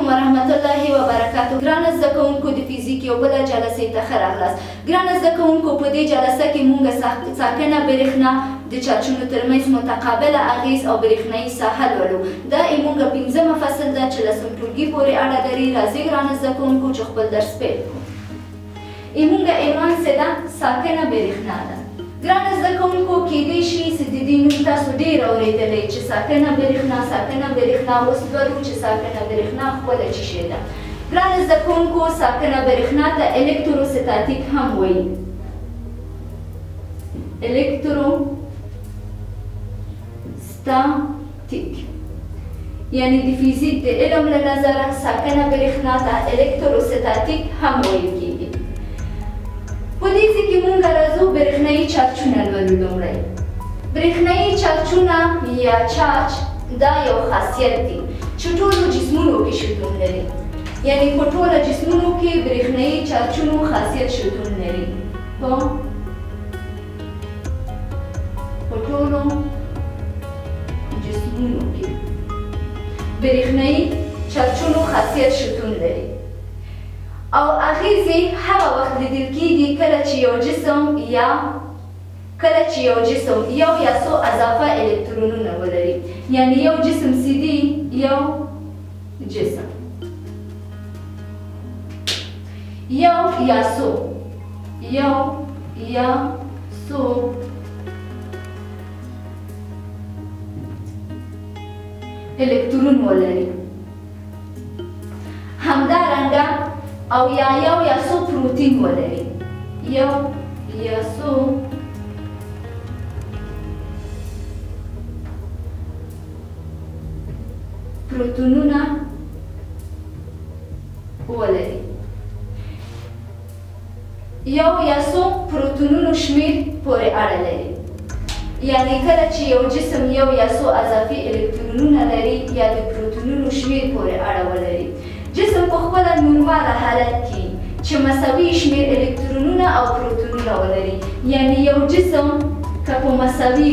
ورحمة الله وبرکاته. ګرانه زده کوونکو د فزیک یو بله جلسې ته ښه راغلاست. ګرانه زده کوونکو په دې جلسه کې موږ ساکنه برېښنا د چارجونو ترمنځ متقابله اغیز او برېښنایي ساحه لولو. دا زموږ 5مه فصل ده چې له سمټولګي پورې اړه لري. راځئ ګرانه زده کوونکو چې خپل درس پیل کړو. زموږ عنوان څه ده؟ ساکنه برېښنا ده. ګرانه زده کوونکو کیدای شي چې د دې نوم تاسو ډېر اورېدلی چې ساکنه برېښنا اوس لولو چې ساکنه برېښنا خپله څه شی ده. ګرانه زده کوونکو ساکنه برېښنا ته الکتروستاتیک هم وایي. الکتروستاتیک یعنی د فزیک د علم له نظره ساکنه برېښنا ته الکتروستاتیک هم ویل کېږي. په دې ځای کې موږ راځو برېښنایي چارجونه لولو. لومړی برېښنایي چارجونه یا چارج دا یو خاصیت دی چې ټولو جسمونو کې شتون لري. یعنی په ټولو جسمونو کې برېښنایي چارجونو خاصیت شتون لري. په ټولو جسمونو کې برېښنایي چارجونو خاصیت شتون لري. او اغیزې هغه وخت لیدل کېږي کله چې یو جسم یو یا څو اضافه الکترونونه ولري. یعنی یو جسم سیدي یو جسم یو یا څو الکترون ولري. همدارنګه او یو یا څو پروتین ولري. یو یا څو پروتونونه ولري. یو یا څو پروتونونو شمیر پورې اړه لري. یعنی کله چې یو جسم یو یا څو اضافي الکترونونه لري یا د پروتونونو شمیر پورې اړه ولري. جسم په خپله نورماله حالت کې چې مساوي شمیر الکترونونه او پروتونونه ولري. یعنی یو جسم که په مساوي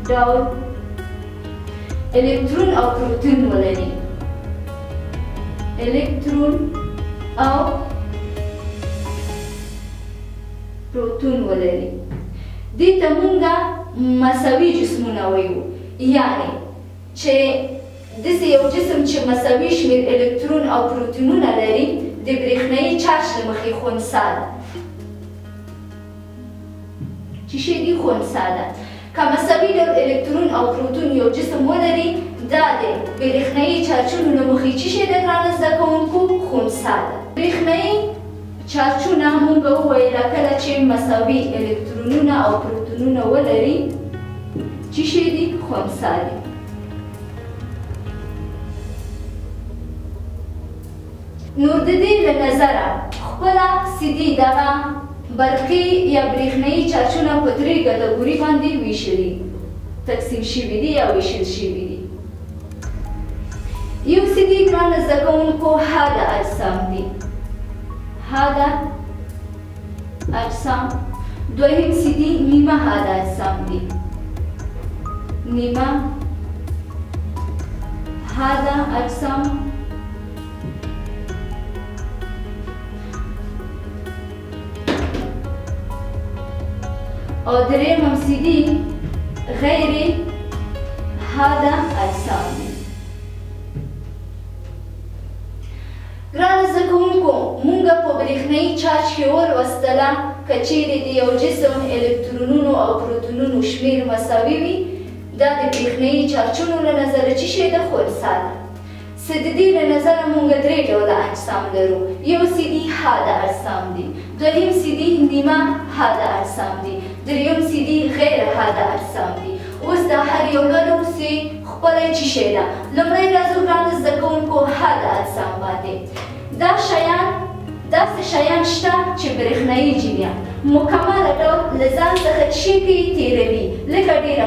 ډول الکترون او پروتون ولري. دې ته موږ مساوي جسمونه وایو. یعنی چې داسې یو جسم چې مساوي شمیر الکترون او پروتونونه لري د برېښنایي چارج له مخې خنثی ده. چې شی دی خنثی ده. که مساوي ډول الکترون او پروتون یو جسم ولري دا د برېښنایي چارجونو له مخې څه شی ده ګرانه زده کوونکو؟ خنثی ده. برېښنایي چارجونه موږ وویله کله چې مساوي الکترونونه او پروتونونه ولري څه شی دي؟ خنثی دي. نو د دې له نظره خپله سیدي دغه برقي یا برېښنایي چارجونه په 3 کټګوري باندې ویشلي تقسیم شوي دي یا ویشل شوي دي. یو سیدي ګرانه زده کوونکو حاده اجسام دي. حاده اجسام. دویم سیدي نیمه حاده اجسام دي. نیمه حاده اجسام. او درېیم سیدي غیر حاده اجسام دي. ګرانه زده کوونکو موږ په برېښنایي چارج کې ولوستله که چیرې د یو جسم الکترونونو او پروتونونو شمیر مساوي وي دا د برېښنایي چارجونو له نظره څه شی ده؟ خنثی ده. چې د دې له نظره موږ 3 ډوله اجسام لرو. یو سیدي حاده اجسام دي. دویم سیدي نیمه حاده اجسام دي. دریم سیدي غیر حاده اجسام دي. اوس دا هر یو لولو چې خپله څه شی ده. لومړی راځو ګرانه زده کوونکو حاده اجسام باندې. داسې شیان شته چې برېښنایي جریان مکمله ډول له ځان څخه څه شی کوي؟ تېروي. لکه ډېره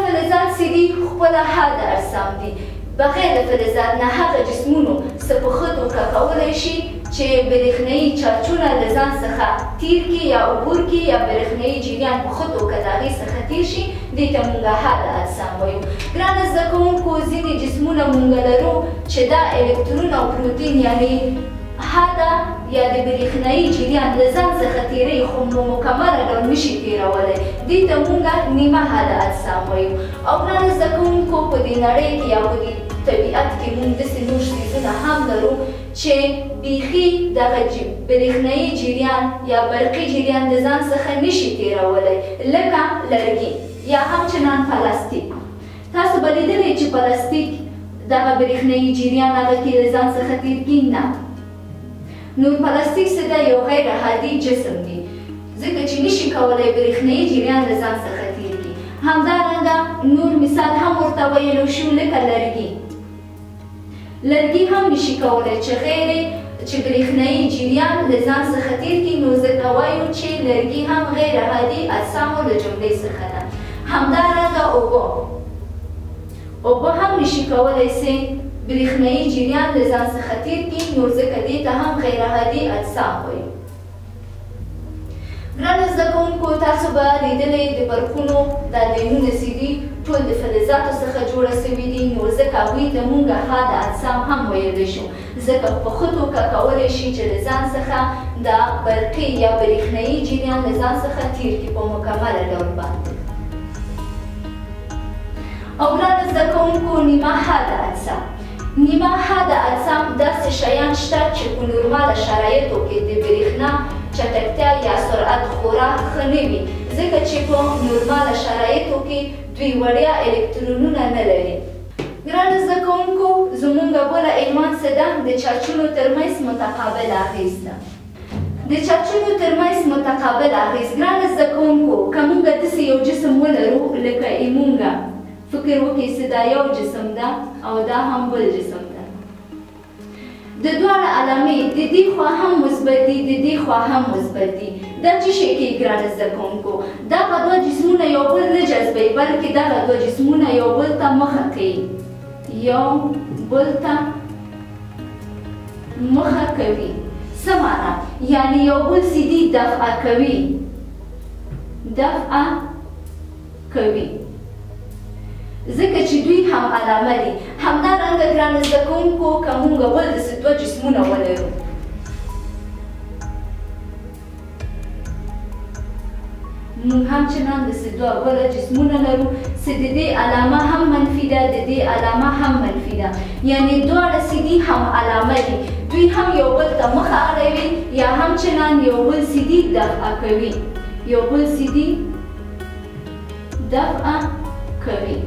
فلزات سیدي خپله حاده اجسام دي. بغیر له فلزات نه هغه جسمونو څه په ښه توګه کولی شي چې برېښنایي چارجونه له ځان څخه تیر کړي یا عبور کړي یا برېښنایي جریان په ښه توګه د هغې څخه تیر شي دې ته موږ حاده اجسام وایو. ګرانه زده کوونکو ځینې جسمونه موږ لرو چې دا الکترون او پروتین یعنې حاده یا د برېښنایي جریان له ځان څخه تیروي خو مکمله ډول نشي تیرولی دې ته موږ نیمه حاده اجسام وایو. او ګرانه زده کوونکو په دې نړۍ کې یا په دې طبیعت کې موږ داسې نور څیزونه هم لرو چې بیخي دغه برېښنایي جریان یا برقي جریان د ځان څخه نشي تیرولی لکه لرګي یا همچنان پلاستیک. تاسو به لیدلی چې پلاستیک دغه برېښنایي جریان هغه کې له ځان څخه تیر کړي نه. نو پلاستیک څه ده؟ یو غیر هادي جسم دی ځکه چې نشي کولی برېښنایي جریان له ځان څخه تیر کړي. همدارنګه نور مثال هم ورته ویلو شو لکه لرګي. لرګي هم نشي کولی چې برېښنایي جریان له ځان څخه تیر کړي نو ځکه وایو چې لرګي هم غیر هادي اجسامو له جملې څخه ده. همدارنګه اوبه هم نشي کولی سي برېښنایي جریان له ځان څخه تیر کړي نو ځکه دې ته هم غیر هادي اجسام وایو. ګرانو زده کوونکو تاسو به لیدلی د برقونو دا لینونه چې دي ټول د فلزاتو څخه جوړه سوي دي نو ځکه هغوی ته موږ حاده اجسام هم ویلی شو ځکه په ښه توګه کولی شي چې له ځان څخه دا برقي یا برېښنایي جریان له ځان څخه تیر کړي په مکمله ډول باندې. او ګرانو زده کوونکو نیمه حاده اجسام. نیمه حاده اجسام داسې شیان شته چې په نورماله شرایطو کې د برېښنا چټکتیا یا سرعت خورا ښه نه وي ځکه چې په نورماله شرایطو کې دوی وړیا الکترونونه نه لري. ګرانو زده کوونکو زموږ بله عنوان څه ده؟ د چارجونو ترمنځ متقابل اغېز ده. د چارجونو ترمنځ متقابل اغېز. ګرانو زده کوونکو که موږ داسې یو جسم ولرو لکه موږ فکر وکړئ چې دا یو جسم ده او دا هم بل جسم ده. د دواړه علامې د دې خوا هم مثبت دي د دې خوا هم مثبت دي. دا څه شی کوي ګرانو زده کوونکو؟ دغه دوه جسمونه یو بل نه جذبوي بلکې دغه دوه جسمونه یو بل ته مخه کوي. یو بل ته مخه کوي. څه معنا؟ یعنې یو بل سیدي دفعه کوي. دفعه کوي ځکه چې دوی هم علامه دي. همدارنګه ګرانو زده کوونکو که موږ بل داسې دوه جسمونه ولرو موږ همچنان داسې دوه بله جسمونه لرو چې د دې علامه هم منفي ده د دې علامه هم منفي ده یعنې دواړه سیدي هم علامه دي. دوی هم یو بل ته مخه اړوي یا همچنان یو بل سیدي دفعه کوي. یو بل سیدي دفعه کوي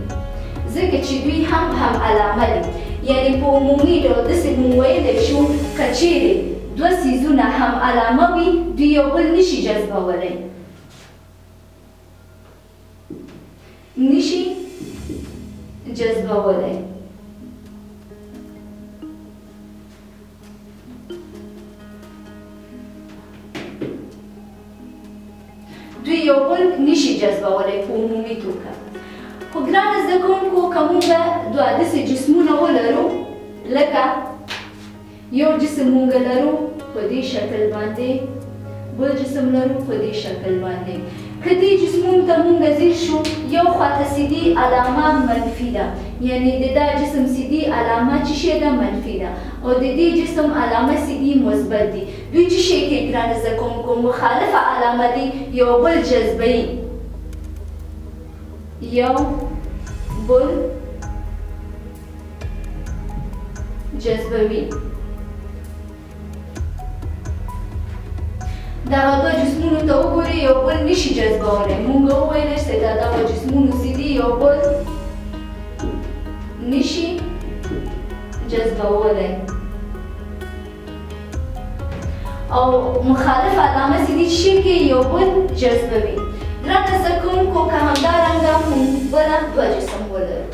ځکه چې دوی هم علامه دي. یعنې په عمومي ډول داسې موږ ویلی شو که چیرې دوه څیزونه هم علامه وي دوی یو بل نشي جذبولی. نشي جذبولی. دوی یو بل نشي جذبولی په عمومي توګه. خو ګرانو زده کوونکو که موږ دوه داسې جسمونه ولرو لکه یو جسم موږ لرو په دې شکل باندې بل جسم لرو په دې شکل باندې که دې جسمونو ته موږ ځیر شو یو خواته سیدي علامه منفي ده یعنې د دا جسم سیدي علامه څه شی ده؟ منفي ده او د دې جسم علامه سیدي مثبت دي. دوی څه شی کوي ګرانو زده کوونکو؟ مخالفه علامه دي یو بل جذبوي. یو بل جذبوي. دغه دوه جسمونو ته وګورئ یو بل نشي جذبولی. موږ وویلی چې دا دغه جسمونو سیدي یو بل نشي جذبولی او مخالف علامه سیدي څه کوي؟ یو بل جذبوي. ګرانو زده کوونکو که همدارنګه موږ بله دوه جسم ولرو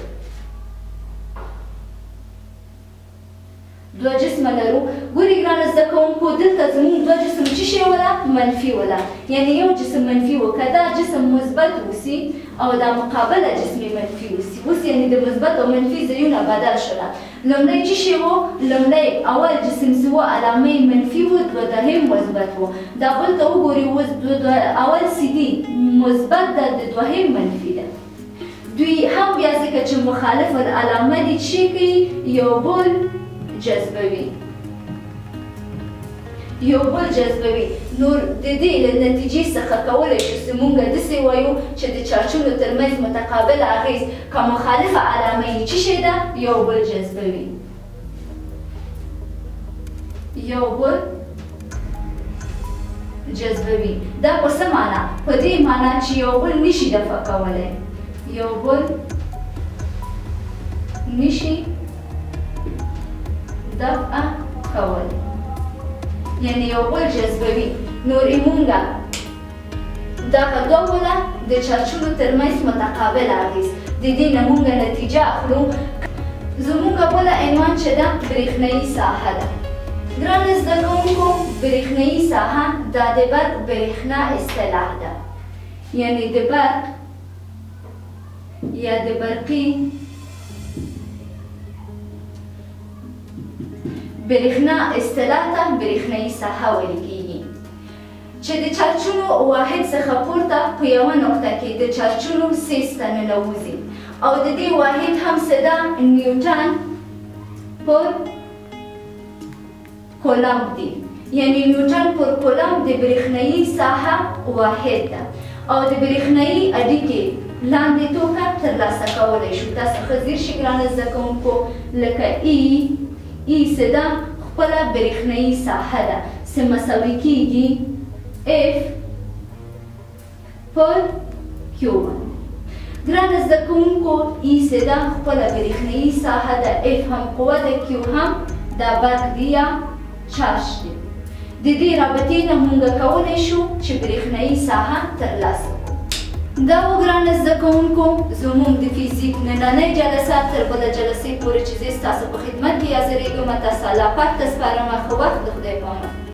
دوه جسمه لرو. ګورې ګرانه زده کوونکو دلته زموږ دوه جسم څه شی وله؟ منفي وله. یعنې یو جسم منفي و، که دا جسم مثبت اوسي او دا مقابله جسم منفي اوسي، اوس یعنې د مثبت او منفي ځایونه بدل شوله. لومړی څه شی و؟ لومړی اول جسم څه و؟ علامه یې منفي و، دوهم مثبت و. دا بل ته وګورئ اوس اول سیدي مثبت ده، د دوهم منفي ده. دوی هم بیا ځکه چې مخالف العلامه دي څه کوي؟ یو بل جذبوي. یو بل جذبوي. نور د دې له نتیجې څخه کولی شو چې موږ داسې وایو چې د چارجونو ترمنځ متقابل اغیز که مخالفه علامه یې څه شی ده؟ یو بل جذبوي. یو بل جذبوي. دا په څه معنا؟ په دې معنا چې یو بل نشي دفع کولی. یو بل نشي دفع کولی. یعنی یو بل جذبوي. نورې مونږه دغه دوه وله د چارجونو ترمنځ متقابل اغیز. د دې نه مونږه نتیجه اخلو. زمونږه بله عنوان چې ده برېښنایي ساحه ده. ګرانو زده کوونکو برېښنایي ساحه دا د برق برېښنا اصطلاح ده. یعنې د برق یا د برقي برېښنا اصطلاح ته برېښنایي ساحه ویل کېږي چې د چارجونو واحد څخه پورته په یوه نقطه کې د چارجونو سیسته ننوځي او د دې واحد هم څه ده؟ نیوټن پر کولمب دی. یعنې نیوټن پر کولمب د برېښنایي ساحه واحد ده او د برېښنایي اړیکې لاندې توګه ترلاسه کولی شو. تاسو ښه ځیر شئ ګرانو زده کوونکو، لکه ای څه ده؟ خپله برېښنایي ساحه ده څه مساوي کېږي اف پر کیو باندې. ګرانو زده کوونکو ای څه ده؟ خپله برېښنایي ساحه ده، اف هم قوه ده، کیو هم دا برق دی یا چارج دی. د دې رابطې نه موږ کولی شو چې برېښنایي ساحه ترلاسه کړو. دا و ګرانو زده کوونکو زموږ د فزیک نننۍ جلسه تر بله جلسې پورې چې زه ستاسو په خدمت کې حاضرېږم. تاسو الله پاک ته سپارم. ښه وخت، د خدای په امان.